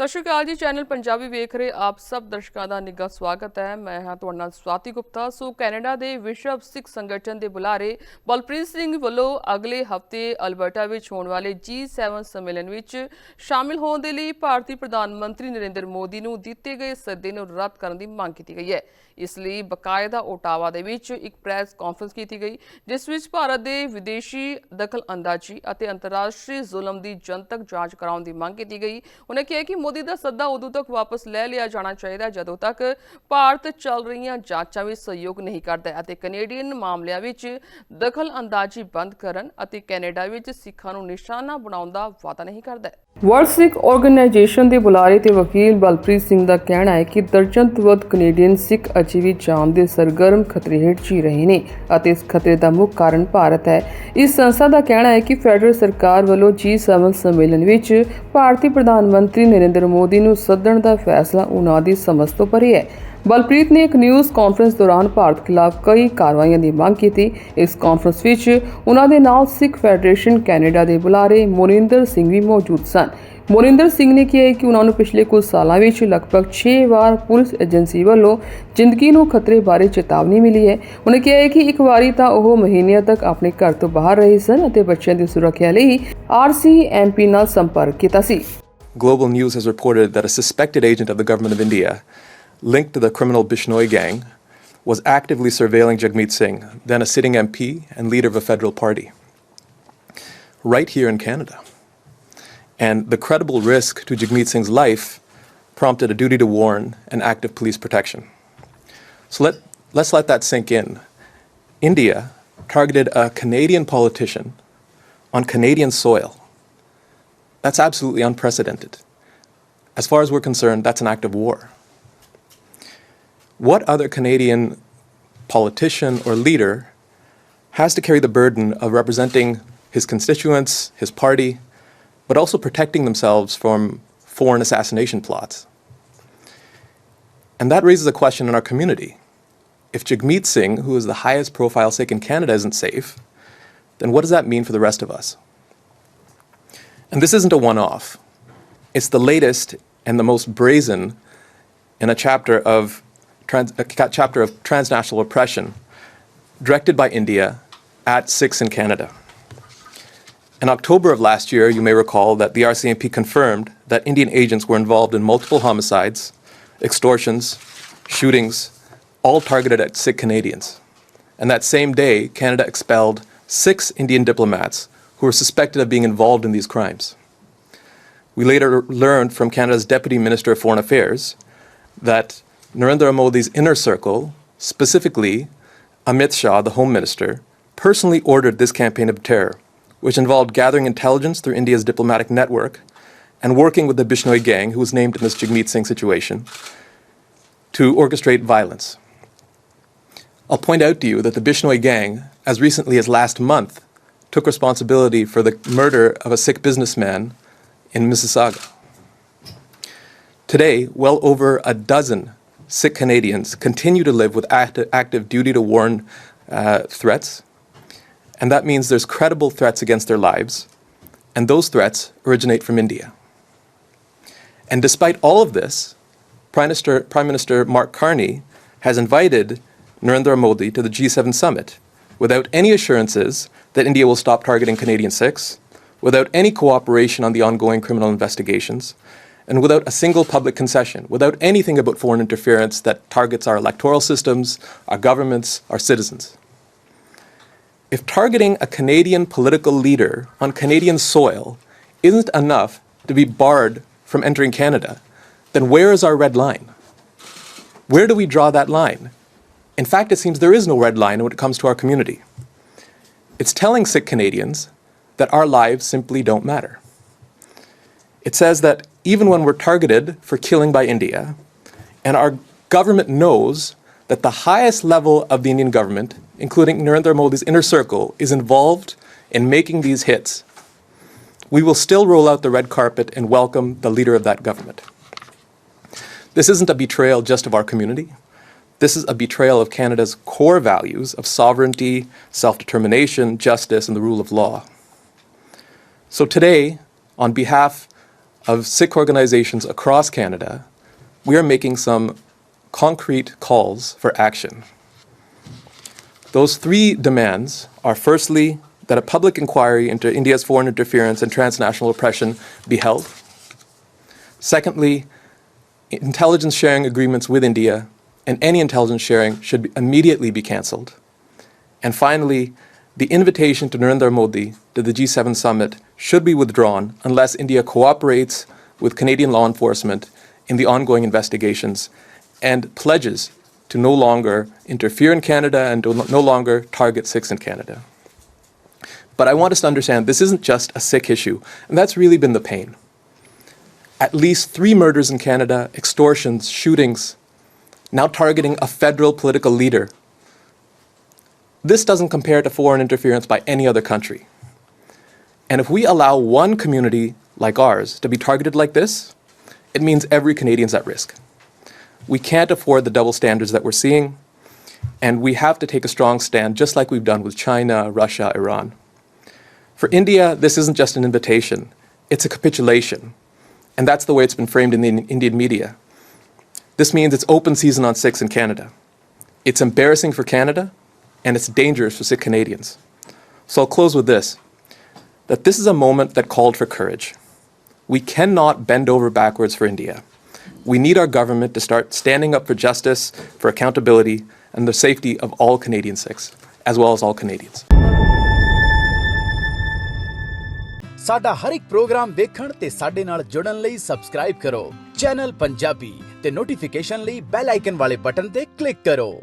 ਸਤਿ ਸ਼੍ਰੀ ਅਕਾਲ ਜੀ। ਚੈਨਲ ਪੰਜਾਬੀ ਵੇਖ ਰਹੇ ਆਪ ਸਭ ਦਰਸ਼ਕਾਂ ਦਾ ਨਿੱਘਾ ਸਵਾਗਤ ਹੈ। ਮੈਂ ਹਾਂ ਤੁਹਾਡੇ ਨਾਲ ਸਵਾਤੀ ਗੁਪਤਾ। ਸੋ ਕੈਨੇਡਾ ਦੇ ਵਿਸ਼ਵ ਸਿੱਖ ਸੰਗਠਨ ਦੇ ਬੁਲਾਰੇ ਬਲਪ੍ਰੀਤ ਸਿੰਘ ਵੱਲੋਂ ਅਗਲੇ ਹਫਤੇ ਅਲਬਰਟਾ ਵਿੱਚ ਹੋਣ ਵਾਲੇ G7 ਸੰਮੇਲਨ ਵਿੱਚ ਸ਼ਾਮਿਲ ਹੋਣ ਦੇ ਲਈ ਭਾਰਤੀ ਪ੍ਰਧਾਨ ਮੰਤਰੀ ਨਰਿੰਦਰ ਮੋਦੀ ਨੂੰ ਦਿੱਤੇ ਗਏ ਸੱਦੇ ਨੂੰ ਰੱਦ ਕਰਨ ਦੀ ਮੰਗ ਕੀਤੀ ਗਈ ਹੈ। ਇਸ ਲਈ ਬਕਾਇਦਾ ਓਟਾਵਾ ਦੇ ਵਿੱਚ ਇੱਕ ਪ੍ਰੈਸ ਕਾਨਫਰੰਸ ਕੀਤੀ ਗਈ, ਜਿਸ ਵਿੱਚ ਭਾਰਤ ਦੇ ਵਿਦੇਸ਼ੀ ਦਖਲ ਅੰਦਾਜ਼ੀ ਅਤੇ ਅੰਤਰਰਾਸ਼ਟਰੀ ਜ਼ੁਲਮ ਦੀ ਜਨਤਕ ਜਾਂਚ ਕਰਾਉਣ ਦੀ ਮੰਗ ਕੀਤੀ ਗਈ। ਉਹਨੇ ਕਿਹਾ ਕਿ ਮੋਦੀ ਦਾ ਸੱਦਾ ਉਦੋਂ ਤੱਕ ਵਾਪਸ ਲੈ ਲਿਆ ਜਾਣਾ ਚਾਹੀਦਾ ਜਦੋਂ ਤੱਕ ਭਾਰਤ ਚੱਲ ਰਹੀਆਂ ਜਾਂਚਾਂ ਵਿੱਚ ਸਹਿਯੋਗ ਨਹੀਂ ਕਰਦਾ ਅਤੇ ਕੈਨੇਡੀਅਨ ਮਾਮਲਿਆਂ ਵਿੱਚ ਦਖਲ ਅੰਦਾਜ਼ੀ ਬੰਦ ਕਰਨ ਅਤੇ ਕੈਨੇਡਾ ਵਿੱਚ ਸਿੱਖਾਂ ਨੂੰ ਨਿਸ਼ਾਨਾ ਬਣਾਉਣ ਦਾ ਵਾਅਦਾ ਨਹੀਂ ਕਰਦਾ। ਵਰਲਡ ਸਿੱਖ ਆਰਗੇਨਾਈਜੇਸ਼ਨ ਦੇ ਬੁਲਾਰੇ ਤੇ ਵਕੀਲ ਬਲਪ੍ਰੀਤ ਸਿੰਘ ਦਾ ਕਹਿਣਾ ਹੈ ਕਿ ਦਰਜਨ ਤੋਂ ਵੱਧ ਕੈਨੇਡੀਅਨ ਸਿੱਖ ਅਜੇ ਵੀ ਜਾਨ ਦੇ ਸਰਗਰਮ ਖਤਰੇ ਹੇਠ ਜੀ ਰਹੇ ਨੇ ਅਤੇ ਇਸ ਖਤਰੇ ਦਾ ਮੁੱਖ ਕਾਰਨ ਭਾਰਤ ਹੈ। ਇਸ ਸੰਸਥਾ ਦਾ ਕਹਿਣਾ ਹੈ ਕਿ ਫੈਡਰਲ ਸਰਕਾਰ ਵੱਲੋਂ G7 ਸੰਮੇਲਨ ਵਿੱਚ ਭਾਰਤੀ ਪ੍ਰਧਾਨ ਮੰਤਰੀ ਨਰਿੰਦਰ ਮੋਦੀ ਨੂੰ ਸੱਦਣ ਦਾ ਫੈਸਲਾ ਉਹਨਾਂ ਦੀ ਸਮਝ ਤੋਂ ਪਰੇ ਹੈ। ਬਲਪ੍ਰੀਤ ਨੇ ਇੱਕ ਨਿਊਜ਼ ਕਾਨਫਰੰਸ ਦੌਰਾਨ ਭਾਰਤ ਖਿਲਾਫ ਕਈ ਕਾਰਵਾਈਆਂ ਦੀ ਮੰਗ ਕੀਤੀ। ਇਸ ਕਾਨਫਰੰਸ ਵਿੱਚ ਉਹਨਾਂ ਦੇ ਨਾਲ ਸਿੱਖ ਫੈਡਰੇਸ਼ਨ ਕੈਨੇਡਾ ਦੇ ਬੁਲਾਰੇ ਮੋਨਿੰਦਰ ਸਿੰਘ ਵੀ ਮੌਜੂਦ ਸਨ। ਮੋਨਿੰਦਰ ਸਿੰਘ ਨੇ ਕਿਹਾ ਕਿ ਉਹਨਾਂ ਨੂੰ ਪਿਛਲੇ ਕੁਝ ਸਾਲਾਂ ਵਿੱਚ ਲਗਭਗ 6 ਵਾਰ ਪੁਲਿਸ ਏਜੰਸੀ ਵੱਲੋਂ ਜ਼ਿੰਦਗੀ ਨੂੰ ਖਤਰੇ ਬਾਰੇ ਚੇਤਾਵਨੀ ਮਿਲੀ ਹੈ। ਉਹਨੇ ਕਿਹਾ ਕਿ ਇੱਕ ਵਾਰੀ ਤਾਂ ਉਹ ਮਹੀਨਿਆਂ ਤੱਕ ਆਪਣੇ ਘਰ ਤੋਂ ਬਾਹਰ ਰਹੇ ਸਨ ਅਤੇ ਬੱਚਿਆਂ ਦੀ ਸੁਰੱਖਿਆ ਲਈ RCMP ਨਾਲ ਸੰਪਰਕ ਕੀਤਾ ਸੀ। Global news has reported that a suspected agent of the government of India linked to the criminal Bishnoi gang was actively surveilling Jagmeet Singh, then a sitting MP and leader of a federal party, right here in Canada. And the credible risk to Jagmeet Singh's life prompted a duty to warn and active police protection. So let's let that sink in. India targeted a Canadian politician on Canadian soil. That's absolutely unprecedented. As far as we're concerned, that's an act of war. What other Canadian politician or leader has to carry the burden of representing his constituents, his party, but also protecting themselves from foreign assassination plots? And that raises a question in our community. If Jagmeet Singh, who is the highest profile Sikh in Canada, isn't safe, then what does that mean for the rest of us? And this isn't a one-off. It's the latest and the most brazen in a chapter of transnational oppression directed by India at Sikhs in Canada. In October of last year, you may recall that the RCMP confirmed that Indian agents were involved in multiple homicides, extortions, shootings, all targeted at Sikh Canadians. And that same day, Canada expelled 6 Indian diplomats who were suspected of being involved in these crimes. We later learned from Canada's Deputy Minister of Foreign Affairs that Narendra Modi's inner circle, specifically Amit Shah, the Home Minister, personally ordered this campaign of terror, which involved gathering intelligence through India's diplomatic network and working with the Bishnoi gang, who was named in this Jagmeet Singh situation, to orchestrate violence. I'll point out to you that the Bishnoi gang, as recently as last month, took responsibility for the murder of a Sikh businessman in Mississauga. Today, well over a dozen Sikh Canadians continue to live with active duty to warn threats, and that means there's credible threats against their lives, and those threats originate from India. And despite all of this, Prime Minister Mark Carney has invited Narendra Modi to the G7 summit without any assurances that India will stop targeting Canadian Sikhs, without any cooperation on the ongoing criminal investigations, and without a single public concession, without anything about foreign interference that targets our electoral systems, our governments, our citizens. If targeting a Canadian political leader on Canadian soil isn't enough to be barred from entering Canada, then where is our red line? Where do we draw that line? In fact, it seems there is no red line when it comes to our community. It's telling Sikh Canadians that our lives simply don't matter. It says that even when we're targeted for killing by India, and our government knows that the highest level of the Indian government, including Narendra Modi's inner circle, is involved in making these hits, we will still roll out the red carpet and welcome the leader of that government. This isn't a betrayal just of our community. This is a betrayal of Canada's core values of sovereignty, self-determination, justice, and the rule of law. So today, on behalf of Sikh organizations across Canada, we are making some concrete calls for action. Those three demands are, firstly, that a public inquiry into India's foreign interference and transnational oppression be held. Secondly, intelligence sharing agreements with India and any intelligence sharing should immediately be cancelled. And finally, the invitation to Narendra Modi to the G7 summit should be withdrawn unless India cooperates with Canadian law enforcement in the ongoing investigations and pledges to no longer interfere in Canada and to no longer target Sikhs in Canada. But I want us to understand this isn't just a Sikh issue, and that's really been the pain. At least 3 murders in Canada, extortions, shootings, now targeting a federal political leader. This doesn't compare to foreign interference by any other country. And if we allow one community like ours to be targeted like this, it means every Canadian's at risk. We can't afford the double standards that we're seeing, and we have to take a strong stand, just like we've done with China, Russia, Iran. For India, this isn't just an invitation, it's a capitulation. And that's the way it's been framed in the Indian media. This means it's open season on Sikhs in Canada. It's embarrassing for Canada, and it's dangerous for Sikh Canadians. So I'll close with this, that this is a moment that called for courage. We cannot bend over backwards for India. We need our government to start standing up for justice, for accountability, and the safety of all Canadian Sikhs, as well as all Canadians. ਸਾਡਾ ਹਰ ਇੱਕ programme ਵੇਖਣ ਤੇ ਸਾਡੇ ਨਾਲ ਜੁੜਨ ਲਈ subscribe ਕਰੋ channel Punjabi ਤੇ ਨੋਟੀਫਿਕੇਸ਼ਨ ਲਈ ਬੈਲ ਆਈਕਨ ਵਾਲੇ ਬਟਨ ਤੇ ਕਲਿੱਕ ਕਰੋ।